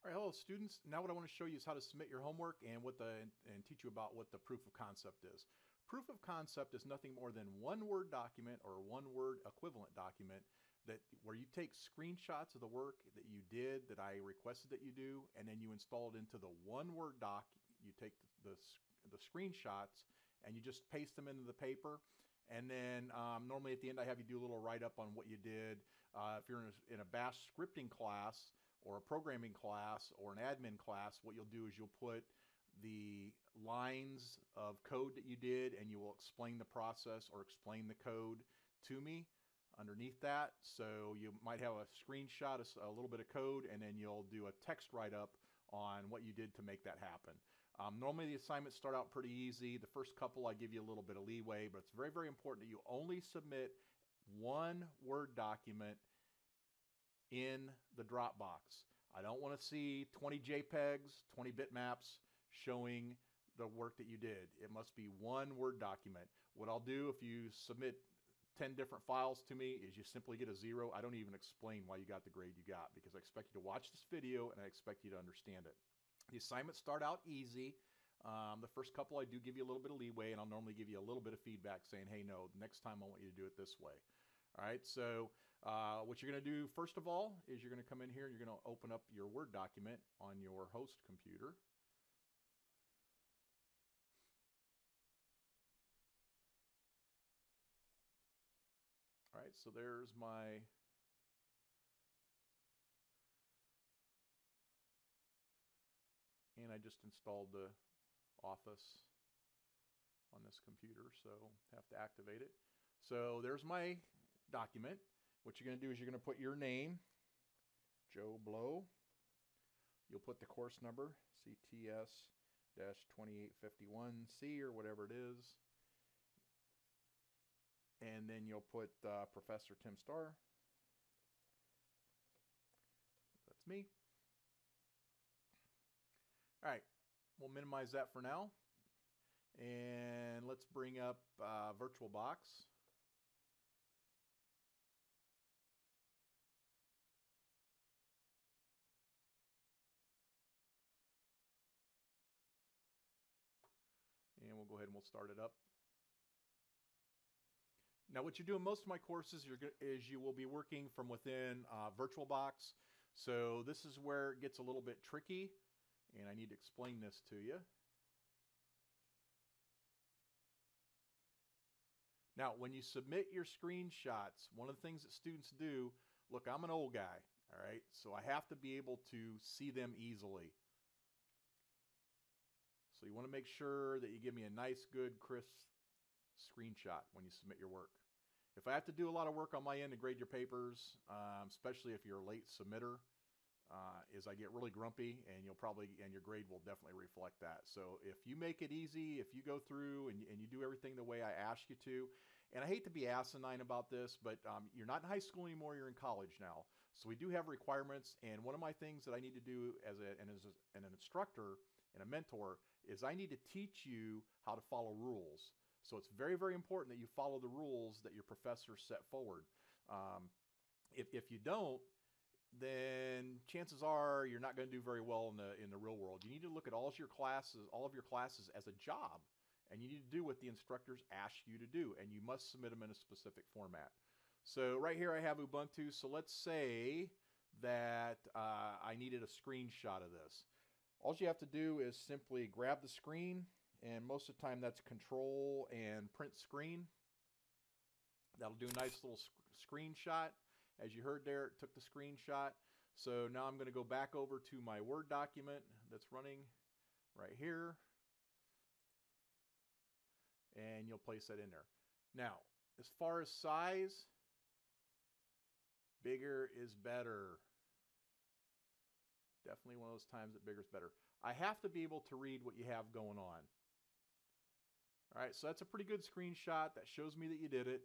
All right, hello students. Now what I want to show you is how to submit your homework and teach you about what the proof of concept is. Proof of concept is nothing more than one word document or one word equivalent document where you take screenshots of the work that you did that I requested that you do, and then you install it into the one word doc. You take the screenshots and you just paste them into the paper. And then normally at the end I have you do a little write-up on what you did. If you're in a bash scripting class or a programming class or an admin class, what you'll do is you'll put the lines of code that you did and you will explain the process or explain the code to me underneath that. So you might have a screenshot, a little bit of code, and then you'll do a text write-up on what you did to make that happen. Normally the assignments start out pretty easy. The first couple I give you a little bit of leeway, but it's very, very important that you only submit one Word document in the Dropbox. I don't want to see 20 JPEGs, 20 bitmaps showing the work that you did. It must be one Word document. What I'll do if you submit 10 different files to me is you simply get a 0. I don't even explain why you got the grade you got because I expect you to watch this video and I expect you to understand it. The assignments start out easy. The first couple I do give you a little bit of leeway, and I'll normally give you a little bit of feedback saying, hey, no, next time I want you to do it this way. All right, so what you're going to do first of all is you're going to come in here and you're going to open up your Word document on your host computer. All right, so there's my and I just installed the Office on this computer, so have to activate it. So there's my document. What you're going to do is you're going to put your name, Joe Blow. You'll put the course number, CTS-2851C or whatever it is. And then you'll put Professor Tim Starr. That's me. All right, we'll minimize that for now. And let's bring up VirtualBox. And we'll go ahead and we'll start it up. Now what you do in most of my courses is you will be working from within VirtualBox. So this is where it gets a little bit tricky, and I need to explain this to you. Now, when you submit your screenshots, one of the things that students do, look, I'm an old guy, all right? So I have to be able to see them easily. So you want to make sure that you give me a nice, good, crisp screenshot when you submit your work. If I have to do a lot of work on my end to grade your papers, especially if you're a late submitter, is I get really grumpy, and your grade will definitely reflect that. So if you make it easy, if you go through and you do everything the way I ask you to, and I hate to be asinine about this, but you're not in high school anymore, you're in college now. So we do have requirements, and one of my things that I need to do as an instructor and a mentor is I need to teach you how to follow rules. So it's very, very important that you follow the rules that your professor set forward. If you don't, then chances are you're not going to do very well in the real world. You need to look at all of your classes as a job, and you need to do what the instructors ask you to do, and you must submit them in a specific format. So right here I have Ubuntu. So let's say that I needed a screenshot of this. All you have to do is simply grab the screen, and most of the time that's Control and Print Screen. That'll do a nice little screenshot. As you heard there, it took the screenshot. So now I'm going to go back over to my Word document that's running right here. And you'll place that in there. Now, as far as size, bigger is better. Definitely one of those times that bigger is better. I have to be able to read what you have going on. All right, so that's a pretty good screenshot. That shows me that you did it.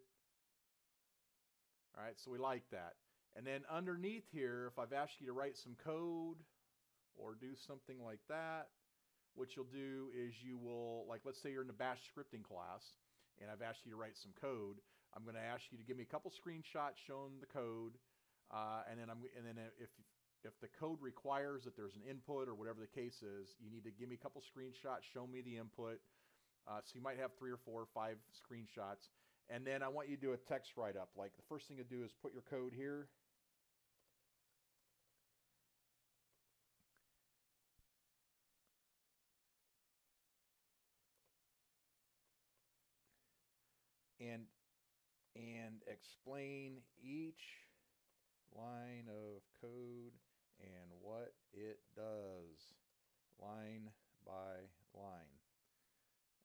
All right, so we like that. And then underneath here, if I've asked you to write some code or do something like that, what you'll do is you will, like let's say you're in a bash scripting class and I've asked you to write some code. I'm going to ask you to give me a couple screenshots showing the code, and then if if the code requires that there's an input or whatever the case is, you need to give me a couple screenshots, show me the input. So you might have 3 or 4 or 5 screenshots. And then I want you to do a text write-up. Like the first thing to do is put your code here. And explain each line of code and what it does, line by line.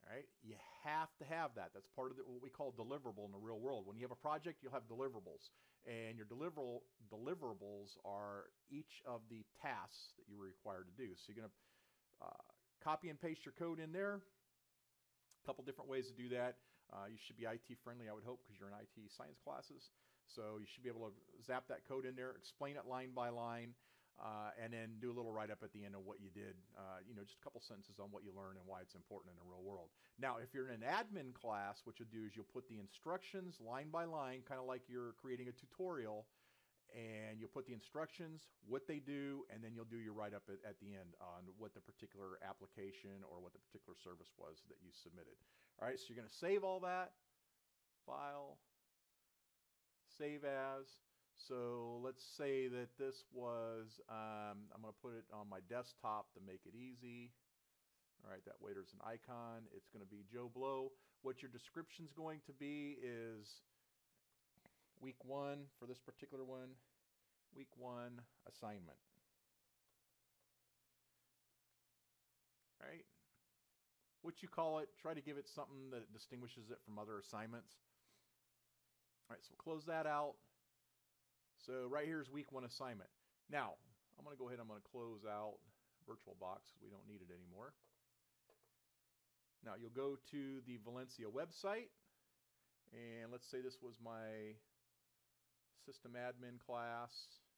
All right, you have to have that. That's part of what we call deliverable in the real world. When you have a project, you'll have deliverables, and your deliverables are each of the tasks that you're required to do. So you're going to copy and paste your code in there. A couple different ways to do that. You should be IT friendly, I would hope, because you're in IT science classes. So you should be able to zap that code in there, explain it line by line, and then do a little write-up at the end of what you did. Just a couple sentences on what you learned and why it's important in the real world. Now, if you're in an admin class, what you'll do is you'll put the instructions line by line, kind of like you're creating a tutorial, and you'll put the instructions, what they do, and then you'll do your write-up at the end on what the particular application or what the particular service was that you submitted. All right, so you're going to save all that, file, save as. So let's say that this was, I'm going to put it on my desktop to make it easy. All right, that way there's an icon. It's going to be Joe Blow. What your description's going to be is week 1 for this particular one, week 1 assignment. All right. What you call it, try to give it something that distinguishes it from other assignments. All right, so close that out. So right here is week 1 assignment. Now, I'm going to go ahead and I'm going to close out VirtualBox. We don't need it anymore. Now, you'll go to the Valencia website, and let's say this was my system admin class.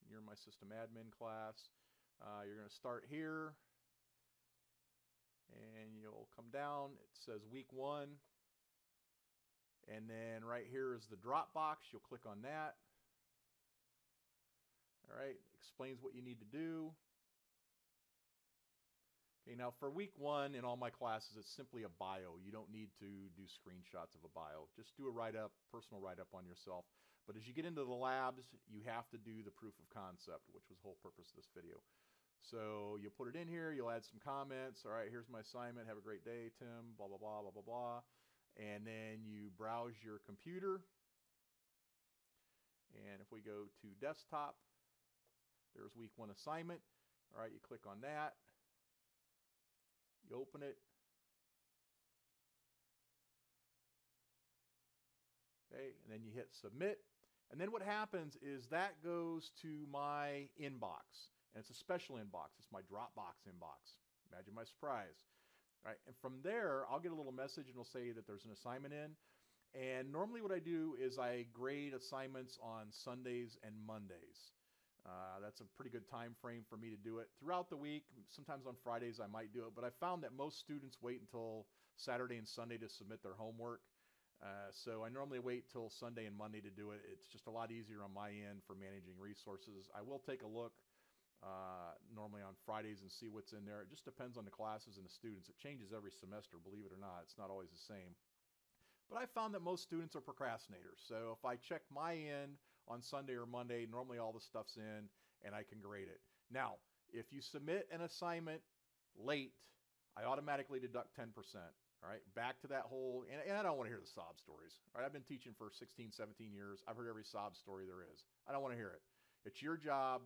You're my system admin class. You're going to start here. And you'll come down, it says week 1, and then right here is the drop box. You'll click on that. All right, explains what you need to do. Okay, now for week 1 in all my classes, it's simply a bio. You don't need to do screenshots of a bio. Just do a write-up, personal write-up on yourself. But as you get into the labs, you have to do the proof of concept, which was the whole purpose of this video. So you'll put it in here, you'll add some comments. All right, here's my assignment. Have a great day, Tim, blah, blah, blah, blah, blah, blah. And then you browse your computer. And if we go to desktop, there's week 1 assignment. All right, you click on that. You open it. Okay, and then you hit submit. And then what happens is that goes to my inbox. And it's a special inbox. It's my Dropbox inbox. Imagine my surprise. All right, and from there, I'll get a little message and it'll say that there's an assignment in. And normally what I do is I grade assignments on Sundays and Mondays. That's a pretty good time frame for me to do it. Throughout the week, sometimes on Fridays I might do it, but I found that most students wait until Saturday and Sunday to submit their homework. So I normally wait till Sunday and Monday to do it. It's just a lot easier on my end for managing resources. I will take a look normally on Fridays and see what's in there. It just depends on the classes and the students. It changes every semester, believe it or not. It's not always the same. But I found that most students are procrastinators. So if I check my end on Sunday or Monday, normally all the stuff's in and I can grade it. Now, if you submit an assignment late, I automatically deduct 10%. All right, back to that whole, and I don't want to hear the sob stories. All right, I've been teaching for 16, 17 years. I've heard every sob story there is. I don't want to hear it. It's your job.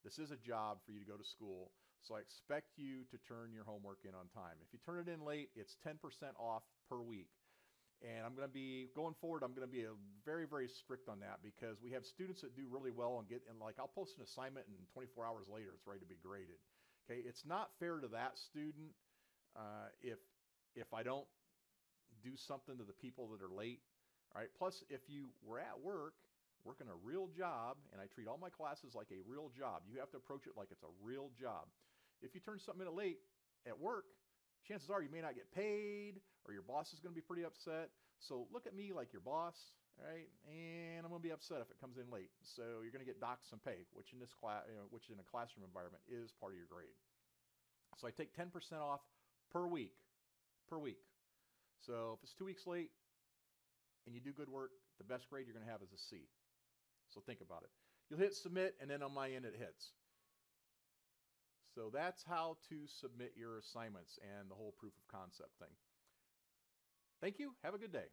This is a job for you to go to school, so I expect you to turn your homework in on time. If you turn it in late, it's 10% off per week. And I'm going to be, going forward, I'm going to be very, very strict on that because we have students that do really well and like I'll post an assignment and 24 hours later it's ready to be graded. Okay, it's not fair to that student if I don't do something to the people that are late. All right, plus if you were at work, working a real job, and I treat all my classes like a real job. You have to approach it like it's a real job. If you turn something in late at work, chances are you may not get paid, or your boss is going to be pretty upset. So look at me like your boss. All right, and I'm going to be upset if it comes in late. So you're going to get docked some pay, which in this class, which in a classroom environment is part of your grade. So I take 10% off per week, per week. So if it's 2 weeks late and you do good work, the best grade you're going to have is a C. So think about it. You'll hit submit, and then on my end it hits. So that's how to submit your assignments and the whole proof of concept thing. Thank you. Have a good day.